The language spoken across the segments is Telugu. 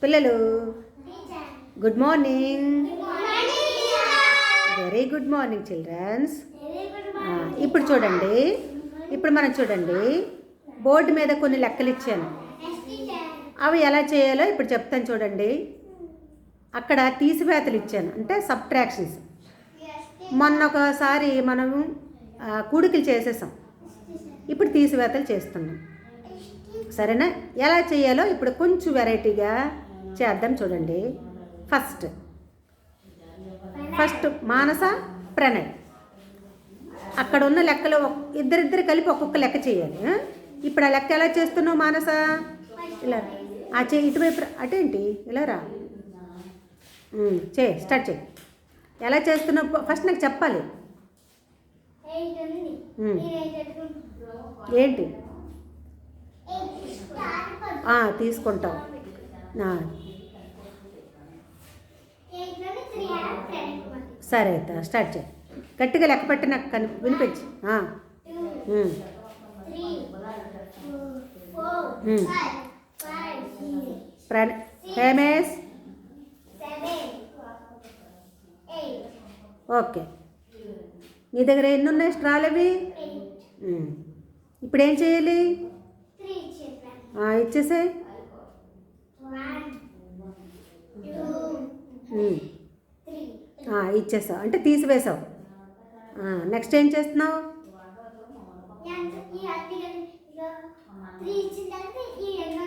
పిల్లలు good morning. Very good morning childrens. ఇప్పుడు చూడండి, ఇప్పుడు మనం చూడండి బోర్డు మీద కొన్ని లెక్కలు ఇచ్చాను. అవి ఎలా చేయాలో ఇప్పుడు చెప్తాను చూడండి. అక్కడ తీసివేతలు ఇచ్చాను, అంటే సబ్ట్రాక్షన్స్. మొన్న ఒకసారి మనం కూడికలు చేసేసాం, ఇప్పుడు తీసివేతలు చేస్తున్నాం. సరేనా? ఎలా చేయాలో ఇప్పుడు కొంచెం వెరైటీగా చేద్దాం చూడండి. ఫస్ట్ మానస, ప్రణయ్ అక్కడ ఉన్న లెక్కలు ఇద్దరిద్దరు కలిపి ఒక్కొక్క లెక్క చేయాలి. ఇప్పుడు ఆ లెక్క ఎలా చేస్తున్నావు మానస? ఇలా ఇటువైపు అటేంటి ఇలా రా, స్టార్ట్ చేయి. ఎలా చేస్తున్నావు ఫస్ట్ నాకు చెప్పాలి. ఏంటి తీసుకుంటావు? సరే అయితే స్టార్ట్ చేయి. గట్టిగా లెక్క పెట్టి నాకు వినిపించి. హేమేష్ ఓకే. నీ దగ్గర ఎన్ని ఉన్నాయి స్ట్రాలు అవి? ఇప్పుడు ఏం చేయాలి? ఇచ్చేసే. ఇచ్చేసావు అంటే తీసివేసావు. నెక్స్ట్ ఏం చేస్తున్నావు?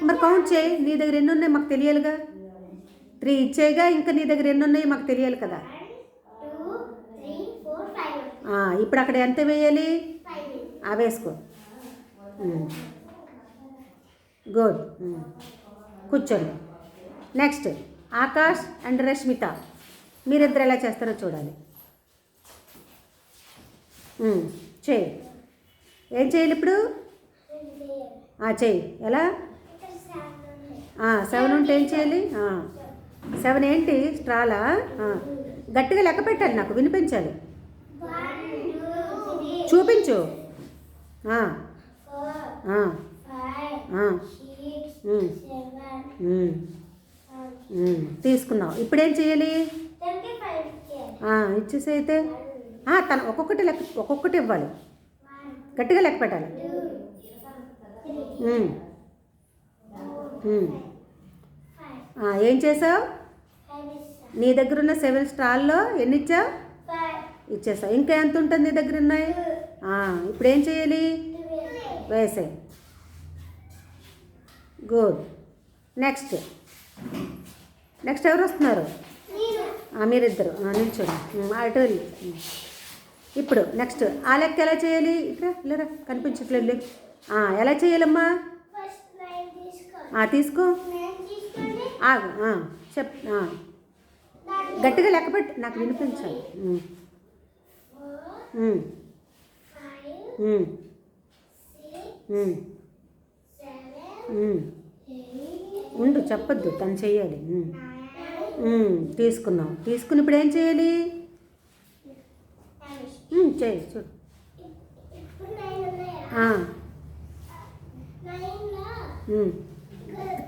మరి కౌంట్ చేయి. నీ దగ్గర ఎన్ని ఉన్నాయి మాకు తెలియాలిగా. 3 ఇచ్చేయగా, ఇంకా నీ దగ్గర ఎన్ని ఉన్నాయి మాకు తెలియాలి కదా. ఇప్పుడు అక్కడ ఎంత వేయాలి? వేసుకో. గుడ్. కూర్చోండి. నెక్స్ట్ ఆకాష్ అండ్ రష్మిత, మీరిద్దరు ఎలా చేస్తారో చూడాలి. చేయి. ఏం చేయాలి ఇప్పుడు? చేయి. ఎలా? 7 ఉంటే ఏం చేయాలి? 7 ఏంటి? స్ట్రాలా? గట్టిగా లెక్క పెట్టాలి, నాకు వినిపించాలి. చూపించు. తీసుకున్నావు. ఇప్పుడేం చేయాలి? ఇచ్చేసి అయితే తను ఒక్కొక్కటి ఇవ్వాలి. గట్టిగా లెక్క పెట్టాలి. ఏం చేసావు? నీ దగ్గర ఉన్న 7 స్టాల్లో ఎన్ని ఇచ్చావు? ఇచ్చేసావు. ఇంకా ఎంత ఉంటుంది నీ దగ్గర ఉన్నాయి? ఇప్పుడు ఏం చేయాలి? వేసాయి. గుడ్. నెక్స్ట్ ఎవరు వస్తున్నారు? మీరిద్దరు నిల్చోండి. అటు వెళ్ళి. ఇప్పుడు నెక్స్ట్ ఆ లెక్క ఎలా చేయాలి? ఇట్లా కనిపించట్లేదు. ఎలా చేయాలమ్మా? తీసుకో. చెప్. గట్టిగా లెక్క పెట్టి నాకు వినిపించాలి. ఉండు, చెప్పొద్దు, తను చెయ్యాలి. తీసుకున్నావు. తీసుకుని ఇప్పుడు ఏం చేయాలి? చేయి. చూడు.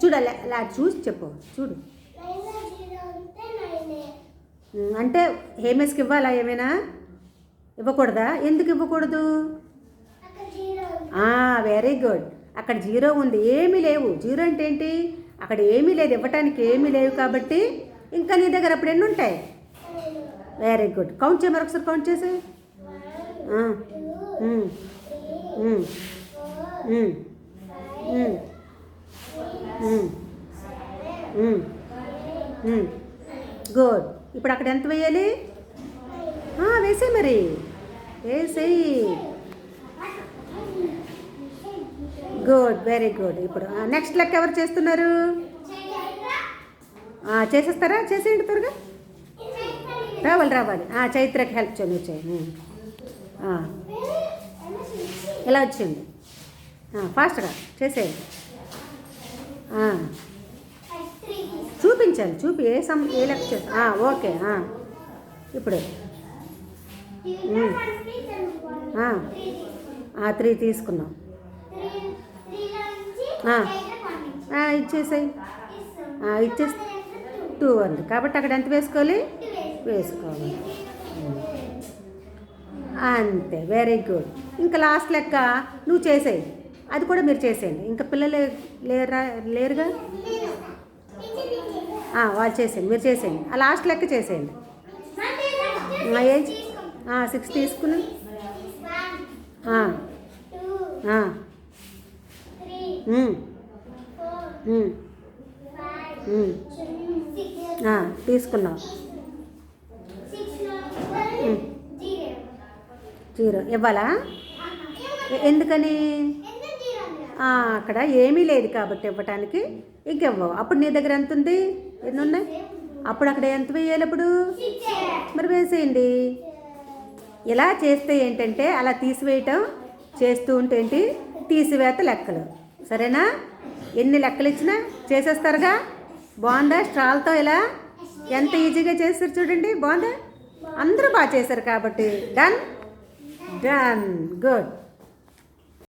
చూడాలి, అలా చూసి చెప్పు. చూడు. అంటే హేమేష్కి ఇవ్వాలా? ఏమైనా ఇవ్వకూడదా? ఎందుకు ఇవ్వకూడదు? Very good. అక్కడ 0 ఉంది, ఏమీ లేవు. 0 అంటే ఏంటి? అక్కడ ఏమీ లేదు, ఇవ్వటానికి ఏమీ లేవు. కాబట్టి ఇంకా నీ దగ్గర అప్పుడు ఎన్ని ఉంటాయి? Very good. కౌంట్ చేయి, మరొకసారి కౌంట్ చేసి. గుడ్. ఇప్పుడు అక్కడ ఎంత వేయాలి? వేసేయి. మరి వేసేయి. Good, very good. ఇప్పుడు నెక్స్ట్ లెక్క ఎవరు చేస్తున్నారు? చేసేస్తారా? చేసేయండి త్వరగా. రావాలి. చైత్రకి హెల్ప్ చేయండి. చేయి. ఇలా వచ్చింది. ఫాస్ట్గా చేసేయండి. చూపించాలి. చూపి ఏ లెక్క చేస్తా. ఓకే. ఇప్పుడు 3 తీసుకున్నాం. ఇచ్చేసాయి. ఇచ్చేసి 2 ఉంది కాబట్టి అక్కడ ఎంత వేసుకోవాలి, వేసుకోవాలి. అంతే, వెరీ గుడ్. ఇంకా లాస్ట్ లెక్క నువ్వు చేసేయి, అది కూడా మీరు చేసేయండి. ఇంకా పిల్లలు లేరుగా, వాళ్ళు చేసేయండి, మీరు చేసేయండి. ఆ లాస్ట్ లెక్క చేసేయండి. ఏం 6 తీసుకుని 4 తీసుకున్నావు. 0 ఇవ్వాలా? ఎందుకని? అక్కడ ఏమీ లేదు కాబట్టి ఇవ్వటానికి ఇంకివ్వవు. అప్పుడు నీ దగ్గర ఎంత ఉంది, ఎన్ని ఉన్నాయి? అప్పుడు అక్కడ ఎంత వేయాలి? అప్పుడు మరి వేసేయండి. ఇలా చేస్తే ఏంటంటే అలా తీసివేయటం చేస్తూ ఉంటే ఏంటి, తీసివేత లెక్కలు. సరేనా? ఎన్ని లెక్కలు ఇచ్చినా చేసేస్తారుగా. బాగుందా? స్ట్రాల్తో ఇలా ఎంత ఈజీగా చేస్తారు చూడండి. బాగుందా? అందరూ బాగా చేశారు కాబట్టి డన్, గుడ్.